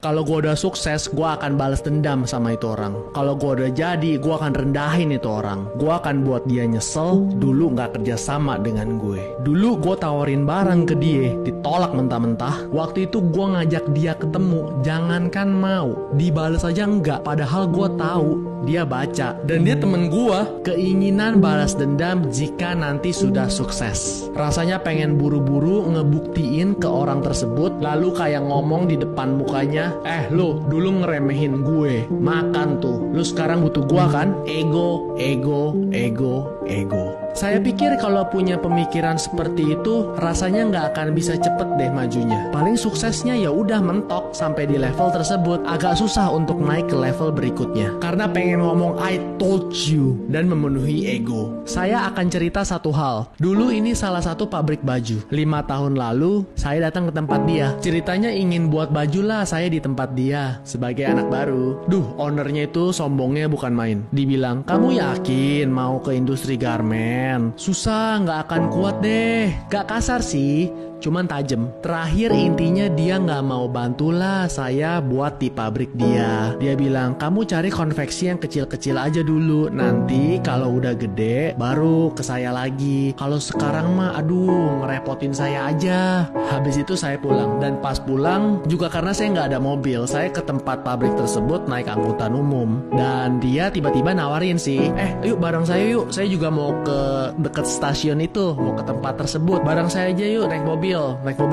Kalau gue udah sukses, gue akan balas dendam sama itu orang. Kalau gue udah jadi, gue akan rendahin itu orang. Gue akan buat dia nyesel, dulu gak kerja sama dengan gue. Dulu gue tawarin barang ke dia, ditolak mentah-mentah. Waktu itu gue ngajak dia ketemu, jangankan mau, dibales aja enggak. Padahal gue tahu dia baca, dan dia temen gue. Keinginan balas dendam jika nanti sudah sukses. Rasanya pengen buru-buru ngebuktiin ke orang tersebut, lalu kayak ngomong di depan mukanya, lu dulu ngeremehin gue, makan tuh, lu sekarang butuh gue kan? Ego, ego, ego, ego. Saya pikir kalau punya pemikiran seperti itu, rasanya nggak akan bisa cepet deh majunya. Paling suksesnya ya udah mentok sampai di level tersebut. Agak susah untuk naik ke level berikutnya, karena pengen ngomong I told you dan memenuhi ego. Saya akan cerita satu hal. Dulu ini salah satu pabrik baju. 5 tahun lalu saya datang ke tempat dia. Ceritanya ingin buat baju lah saya di tempat dia sebagai anak baru. Ownernya itu sombongnya bukan main. Dibilang, kamu yakin mau ke industri garment? Susah, nggak akan kuat deh. Gak kasar sih, cuman tajem. Terakhir intinya dia nggak mau bantulah saya buat di pabrik dia. Dia bilang, kamu cari konveksi yang kecil-kecil aja dulu. Nanti kalau udah gede baru ke saya lagi. Kalau sekarang mah aduh ngerepotin saya aja. Habis itu saya pulang. Dan pas pulang juga karena saya nggak ada mobil, saya ke tempat pabrik tersebut naik angkutan umum. Dan dia tiba-tiba nawarin sih, yuk bareng saya yuk. Saya juga mau ke dekat stasiun itu, mau ke tempat tersebut. Bareng saya aja yuk, naik mobil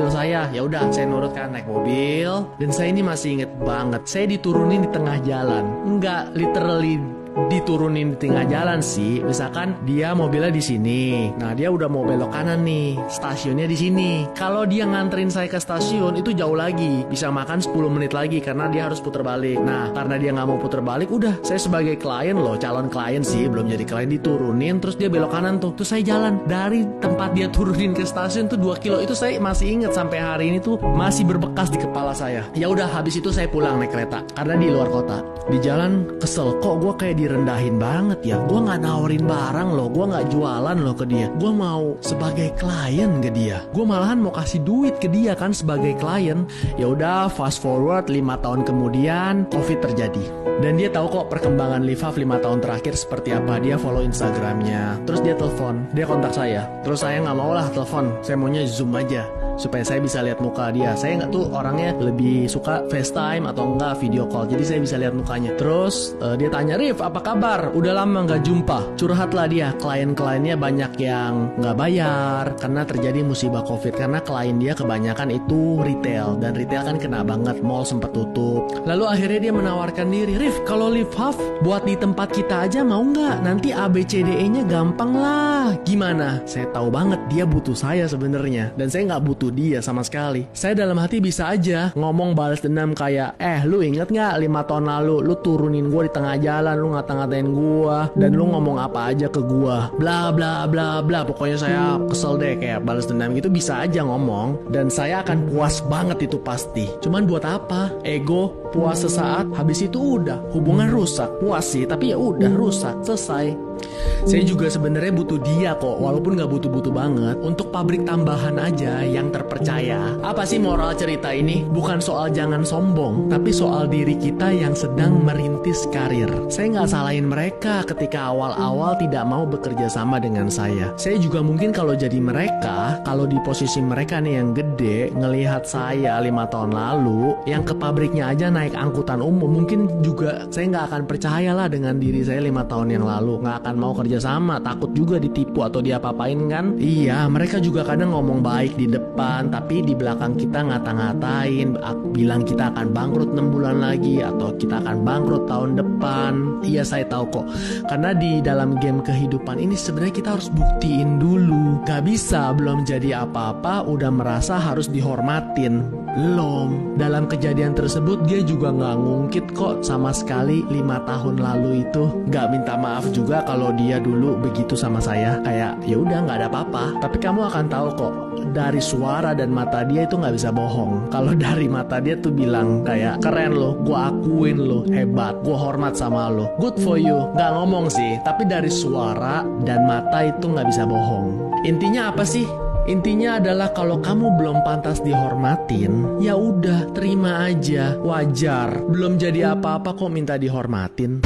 saya. Ya udah, saya nurut kan, naik mobil. Dan saya ini masih inget banget, saya diturunin di tengah jalan. Enggak literally diturunin di tengah jalan sih. Misalkan dia mobilnya di sini, nah dia udah mau belok kanan nih, stasiunnya di sini. Kalau dia nganterin saya ke stasiun itu jauh lagi, bisa makan 10 menit lagi karena dia harus putar balik. Nah karena dia nggak mau putar balik, udah saya sebagai klien loh, calon klien sih, belum jadi klien, diturunin terus dia belok kanan tuh. Terus saya jalan dari tempat dia turunin ke stasiun tuh 2 kilo. Itu saya masih inget sampai hari ini tuh, masih berbekas di kepala saya. Ya udah, habis itu saya pulang naik kereta karena di luar kota. Di jalan kesel, kok gue kayak direndahin banget ya. Gue gak nawarin barang loh, gue gak jualan loh ke dia. Gue mau sebagai klien ke dia. Gue malahan mau kasih duit ke dia kan sebagai klien. Ya udah, fast forward 5 tahun kemudian COVID terjadi. Dan dia tahu kok perkembangan Livaf 5 tahun terakhir seperti apa. Dia follow Instagramnya, terus dia telepon, dia kontak saya. Terus saya gak mau lah telepon, saya maunya Zoom aja supaya saya bisa lihat muka dia. Saya nggak tuh orangnya lebih suka FaceTime atau enggak video call, jadi saya bisa lihat mukanya. Terus dia tanya, Rif apa kabar? Udah lama nggak jumpa. Curhatlah dia, klien-kliennya banyak yang nggak bayar karena terjadi musibah COVID. Karena klien dia kebanyakan itu retail, dan retail kan kena banget, mall sempat tutup. Lalu akhirnya dia menawarkan diri, Rif kalau Livaf buat di tempat kita aja mau nggak? Nanti ABCDE-nya gampang lah. Gimana? Saya tahu banget dia butuh saya sebenarnya, dan saya nggak butuh dia sama sekali. Saya dalam hati bisa aja ngomong balas dendam kayak, lu inget gak 5 tahun lalu lu turunin gue di tengah jalan, lu ngata-ngatain gue, dan lu ngomong apa aja ke gue, bla bla bla bla. Pokoknya saya kesel deh, kayak balas dendam gitu bisa aja ngomong, dan saya akan puas banget itu pasti. Cuman buat apa? Ego puas sesaat, habis itu udah hubungan rusak. Puas sih, tapi ya udah rusak, selesai. Saya juga sebenarnya butuh dia kok, walaupun gak butuh-butuh banget, untuk pabrik tambahan aja yang terpercaya. Apa sih moral cerita ini? Bukan soal jangan sombong, tapi soal diri kita yang sedang merintis karir. Saya gak salahin mereka ketika awal-awal tidak mau bekerja sama dengan saya. Saya juga mungkin kalau jadi mereka, kalau di posisi mereka nih yang gede, ngelihat saya 5 tahun lalu yang ke pabriknya aja naik angkutan umum, mungkin juga saya gak akan percayalah dengan diri saya 5 tahun yang lalu. Gak akan mau kerja sama, takut juga ditipu atau diapa-apain kan. Iya, mereka juga kadang ngomong baik di depan, tapi di belakang kita ngata-ngatain, bilang kita akan bangkrut 6 bulan lagi, atau kita akan bangkrut tahun depan. Iya, saya tahu kok, karena di dalam game kehidupan ini sebenarnya kita harus buktiin dulu. Gak bisa belum jadi apa-apa udah merasa harus dihormatin. Belum. Dalam kejadian tersebut dia juga gak ngungkit kok sama sekali 5 tahun lalu itu. Gak minta maaf juga kalau dia dulu begitu sama saya, kayak ya udah nggak ada apa-apa. Tapi kamu akan tahu kok, dari suara dan mata dia itu nggak bisa bohong. Kalau dari mata dia tuh bilang kayak, keren lo, gue akuin lo, hebat, gue hormat sama lo, good for you. Nggak ngomong sih, tapi dari suara dan mata itu nggak bisa bohong. Intinya apa sih? Intinya adalah kalau kamu belum pantas dihormatin, ya udah terima aja, wajar. Belum jadi apa-apa kok minta dihormatin.